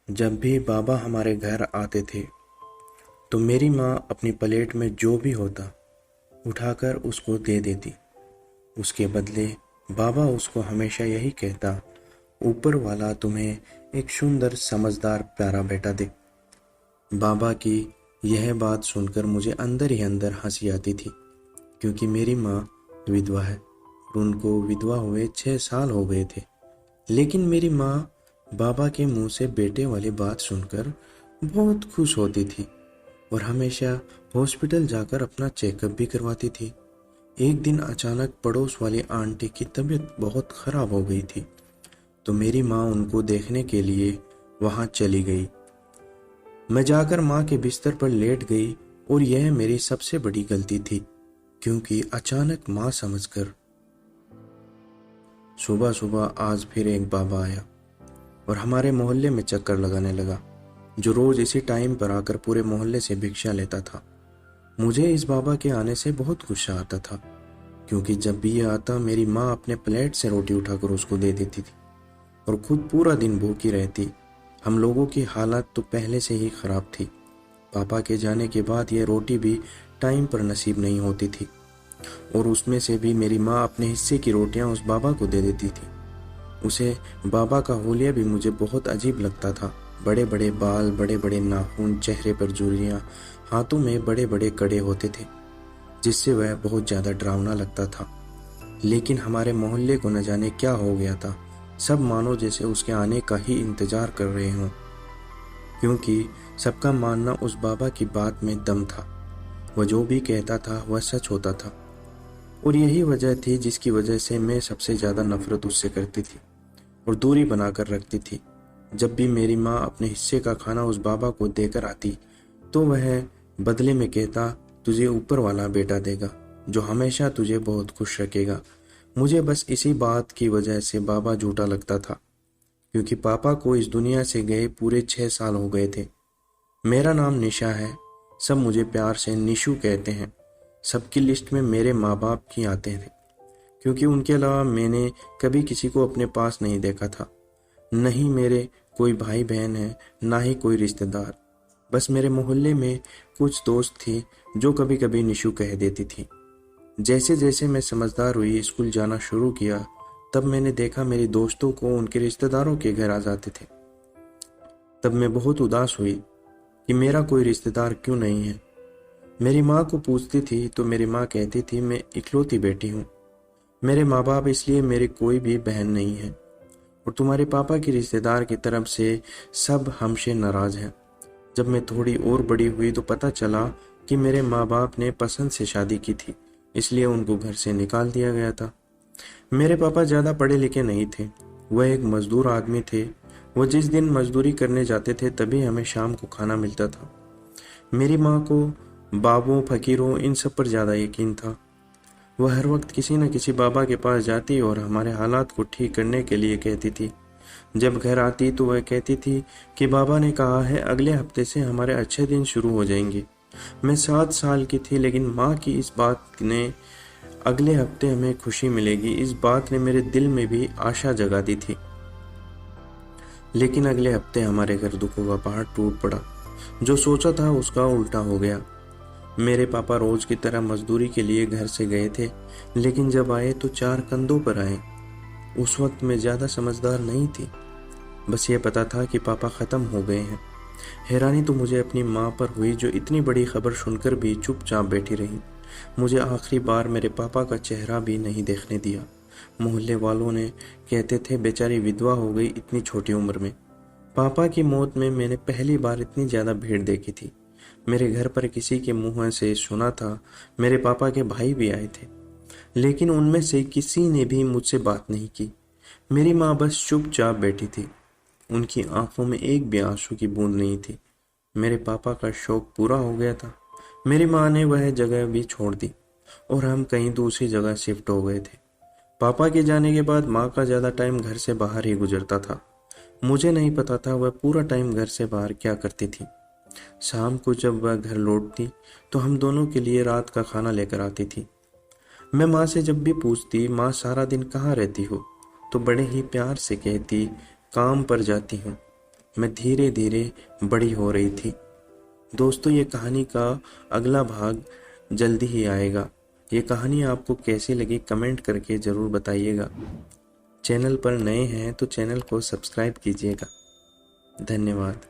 जब भी बाबा हमारे घर आते थे तो मेरी माँ अपनी प्लेट में जो भी होता उठाकर उसको दे देती। उसके बदले बाबा उसको हमेशा यही कहता, ऊपर वाला तुम्हें एक सुंदर समझदार प्यारा बेटा दे। बाबा की यह बात सुनकर मुझे अंदर ही अंदर हंसी आती थी, क्योंकि मेरी माँ विधवा है और उनको विधवा हुए 6 साल हो गए थे। लेकिन मेरी माँ बाबा के मुंह से बेटे वाली बात सुनकर बहुत खुश होती थी और हमेशा हॉस्पिटल जाकर अपना चेकअप भी करवाती थी। एक दिन अचानक पड़ोस वाली आंटी की तबीयत बहुत खराब हो गई थी, तो मेरी माँ उनको देखने के लिए वहां चली गई। मैं जाकर माँ के बिस्तर पर लेट गई और यह मेरी सबसे बड़ी गलती थी, क्योंकि अचानक माँ समझकर सुबह सुबह आज फिर एक बाबा आया और हमारे मोहल्ले में चक्कर लगाने लगा, जो रोज इसी टाइम पर आकर पूरे मोहल्ले से भिक्षा लेता था। मुझे इस बाबा के आने से बहुत गुस्सा आता था, क्योंकि जब भी ये आता मेरी माँ अपने प्लेट से रोटी उठाकर उसको दे देती थी और खुद पूरा दिन भूखी रहती। हम लोगों की हालत तो पहले से ही खराब थी। पापा के जाने के बाद यह रोटी भी टाइम पर नसीब नहीं होती थी और उसमें से भी मेरी माँ अपने हिस्से की रोटियां उस बाबा को दे देती थी। उसे बाबा का हुलिया भी मुझे बहुत अजीब लगता था। बड़े बड़े बाल, बड़े बड़े नाखून, चेहरे पर झुर्रियां, हाथों में बड़े बड़े कड़े होते थे, जिससे वह बहुत ज्यादा डरावना लगता था। लेकिन हमारे मोहल्ले को न जाने क्या हो गया था, सब मानो जैसे उसके आने का ही इंतजार कर रहे हों, क्योंकि सबका मानना उस बाबा की बात में दम था। वह जो भी कहता था वह सच होता था और यही वजह थी जिसकी वजह से मैं सबसे ज्यादा नफरत उससे करती थी और दूरी बनाकर रखती थी। जब भी मेरी माँ अपने हिस्से का खाना उस बाबा को देकर आती तो वह बदले में कहता, तुझे ऊपर वाला बेटा देगा जो हमेशा तुझे बहुत खुश रखेगा। मुझे बस इसी बात की वजह से बाबा झूठा लगता था, क्योंकि पापा को इस दुनिया से गए पूरे 6 साल हो गए थे। मेरा नाम निशा है, सब मुझे प्यार से निशु कहते हैं। सबकी लिस्ट में मेरे माँ बाप ही आते थे, क्योंकि उनके अलावा मैंने कभी किसी को अपने पास नहीं देखा था। नहीं मेरे कोई भाई बहन है, ना ही कोई रिश्तेदार। बस मेरे मोहल्ले में कुछ दोस्त थी जो कभी कभी निशु कह देती थी। जैसे जैसे मैं समझदार हुई, स्कूल जाना शुरू किया, तब मैंने देखा मेरे दोस्तों को उनके रिश्तेदारों के घर आ जाते थे। तब मैं बहुत उदास हुई कि मेरा कोई रिश्तेदार क्यों नहीं है। मेरी माँ को पूछती थी तो मेरी माँ कहती थी मैं इकलौती बेटी हूँ, मेरे माँ बाप, इसलिए मेरी कोई भी बहन नहीं है और तुम्हारे पापा की रिश्तेदार की तरफ से सब हमसे नाराज हैं। जब मैं थोड़ी और बड़ी हुई तो पता चला कि मेरे माँ बाप ने पसंद से शादी की थी, इसलिए उनको घर से निकाल दिया गया था। मेरे पापा ज्यादा पढ़े लिखे नहीं थे, वह एक मजदूर आदमी थे। वह जिस दिन मजदूरी करने जाते थे तभी हमें शाम को खाना मिलता था। मेरी माँ को बाबों, फकीरों, इन सब पर ज्यादा यकीन था। वह हर वक्त किसी न किसी बाबा के पास जाती और हमारे हालात को ठीक करने के लिए कहती थी। जब घर आती तो वह कहती थी कि बाबा ने कहा है अगले हफ्ते से हमारे अच्छे दिन शुरू हो जाएंगे। मैं 7 साल की थी, लेकिन माँ की इस बात ने अगले हफ्ते हमें खुशी मिलेगी, इस बात ने मेरे दिल में भी आशा जगा दी थी। लेकिन अगले हफ्ते हमारे घर दुखों का पहाड़ टूट पड़ा। जो सोचा था उसका उल्टा हो गया। मेरे पापा रोज की तरह मजदूरी के लिए घर से गए थे, लेकिन जब आए तो 4 कंधों पर आए। उस वक्त मैं ज्यादा समझदार नहीं थी, बस ये पता था कि पापा खत्म हो गए हैं। हैरानी तो मुझे अपनी माँ पर हुई, जो इतनी बड़ी खबर सुनकर भी चुपचाप बैठी रही। मुझे आखिरी बार मेरे पापा का चेहरा भी नहीं देखने दिया। मोहल्ले वालों ने कहते थे बेचारी विधवा हो गई इतनी छोटी उम्र में। पापा की मौत में मैंने पहली बार इतनी ज्यादा भीड़ देखी थी। मेरे घर पर किसी के मुंह से सुना था। मेरे पापा के भाई भी आए थे, लेकिन उनमें से किसी ने भी मुझसे बात नहीं की। मेरी माँ बस चुपचाप बैठी थी, उनकी आंखों में एक भी आंसू की बूंद नहीं थी। मेरे पापा का शौक पूरा हो गया था। मेरी माँ ने वह जगह भी छोड़ दी और हम कहीं दूसरी जगह शिफ्ट हो गए थे। पापा के जाने के बाद माँ का ज्यादा टाइम घर से बाहर ही गुजरता था। मुझे नहीं पता था वह पूरा टाइम घर से बाहर क्या करती थी। शाम को जब वह घर लौटती तो हम दोनों के लिए रात का खाना लेकर आती थी। मैं माँ से जब भी पूछती माँ सारा दिन कहाँ रहती हो, तो बड़े ही प्यार से कहती काम पर जाती हूँ। मैं धीरे धीरे बड़ी हो रही थी। दोस्तों, ये कहानी का अगला भाग जल्दी ही आएगा। ये कहानी आपको कैसी लगी कमेंट करके ज़रूर बताइएगा। चैनल पर नए हैं तो चैनल को सब्सक्राइब कीजिएगा। धन्यवाद।